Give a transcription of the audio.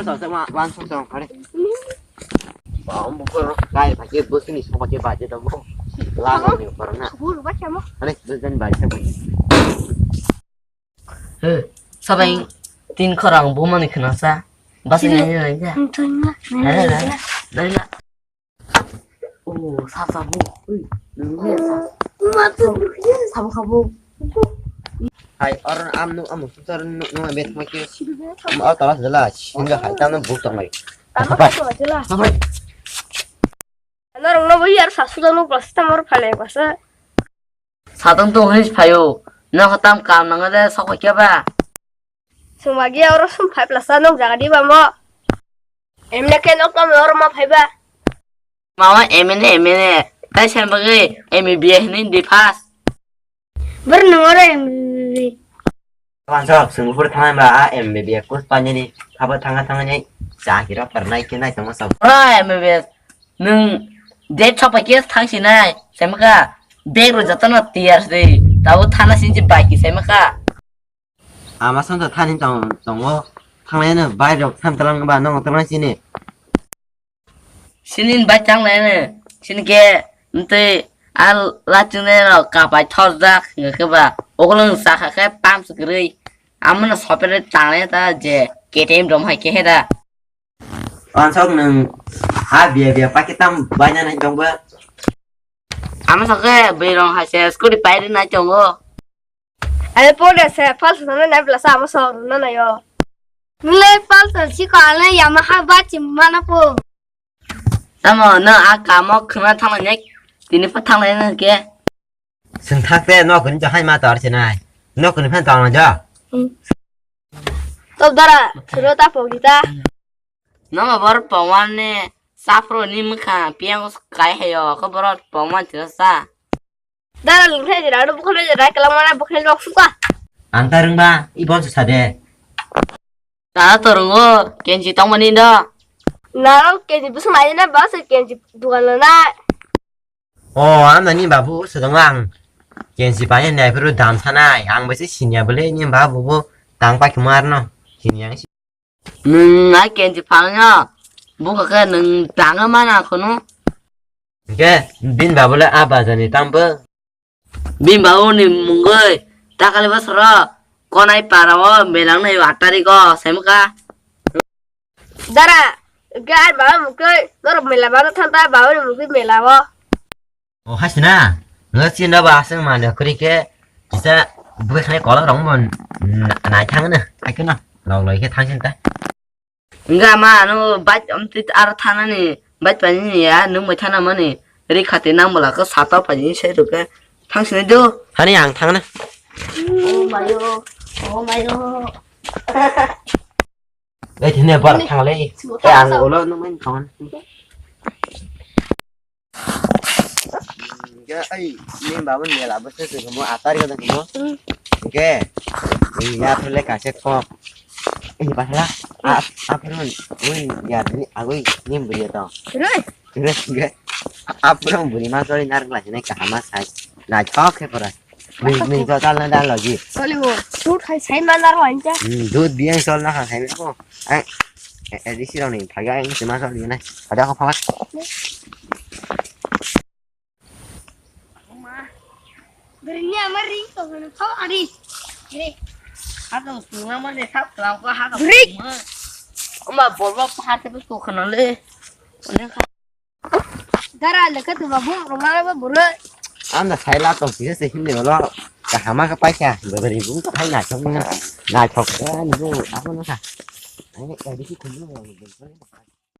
벌써 완 성성 가래. 뭐 그러 가이 밖에 무슨 이 소밖에 바지도 뭐 라고는 그러나. Bố bắt cho mất. 아니 dân bài xe bụi. 사바인 띵커랑 뭐만 그나사 맛은 아니라 이제 Thôi nhá. 날라 오 사사부 누구야 Mà tôi 사부카부 Hai orang amnu amu susah nu bet makin. Mau talas jelas. Hingga hai tanam bukan lagi. tao mất rồi chứ là. 사바인 너랑 너 뭐야? 사수도 플러스 타모로 팔래 봤어. 사등도 흔히 봐요 너가 땀 까는 사고 껴봐 Sumagi orang sum five plus nong jangan di bamo. Em nak kena kamu orang mau five ba. 마와 에메네 다시 한번 에미비에는 디파스 Bernong orang em. Kawan sungguh tangan ba MBB aku panjang ni. Apa tangan-tangannya? Saya kira pernah ikan naik sama sama. 아 에미비 능내 첫번째 당신은 세마가 백으로 졌잖아 디아스데 나도 타나신지 바이키 세마가 Ama sonto tanin tong tangannya bayar sam terang ba nong terang sini. 신인 바짱내는 신게 근데 알 라증내로 가바이 터자 그거봐 오글은 사카가 빰스 그래 아무나 서베를 장내다 이제 게임 좀 할게 해다 Kawan biar pakai tam banyak naik dong ba. 아무서 그 비롱 하세 스쿨이 바이드 나 정어 Ada boleh saya false nana naik plus sama so nana yo. Nilai false sih kalau Yamaha baca mana pun. 나뭐 너 아까 뭐 그만 탕을 니네 파탕을 게 Sentak deh, no kun jahai mata arcina. No kun pen tang aja. Top darah sudah tak pergi kita. 너가 바로 뻥완네 사프로 님카 비앙스 가해요 그 바로 뻥완 들었어 Darah lingkar je, ada bukan aja, darah kalau mana bukan waktu suka. Antareng ba, ibon susah deh. 나 떠르고 겐지 똥만인다 Naruh keji besar aja na bahasa keji dua lana. Oh, anda ni babu sedang lang. Yang si banyak naik perlu dam sana, yang besi sini ya boleh ni babu bu tang pak kemar no. Sini yang si. 나 겐지 방야 뭐가 그는 당어만아 그노 Oke, bin babu le apa jadi tambah. 민바오니 뭔가 딱알리 버서라 꼬나이 빠라워 메랑네 왔다리고 세무가 Darah, gak bawa mungkin, darah melawan tanda bawa mungkin melawan. Oh, hasna. Ngerti ndak bahasa mana kerike bisa bukan kalau orang mau naik tang ne. Ayo na, lalu lagi tang cinta. enggak mah anu bat omtit ar tanani bat pani ya nu mo tanamani 리카테 나물라 그 사타 빠진 세르게 당신도 Hani yang tang ne. Oh mayo, oh mayo. Đây thì này bọn thằng lấy cái ăn của nó mới còn cái ấy nên bảo mình là bớt sự của mua tari cái đó ok mình nhà thôi lấy cả xe kho ấy bà thấy là luôn ui nhà thì ui nhưng bây giờ tao Rồi, cái luôn bữa nay rồi nãy là này cả mà sai là chót cái rồi mình cho tao lên đang là gì Solihull, chút hay thấy mà là rồi anh cha. Dude bien sol na hay ko ai đi xí đâu này phải cái anh chỉ mà sol này ở đây không phát Berinya mari, tuh kan kau hari. Ini, 하도 중앙만에 탑랑 거 하도 브레이크! 엄마 볼바 파트 부스 그날래 darah lekat tuh babu, rumah apa buru. anh là thấy là tổng chỉ sẽ hình được lo cả mà các bác nhà bởi vì cũng có thấy là trong là chọc cái nó áo nó cả đấy đi cái cùng nó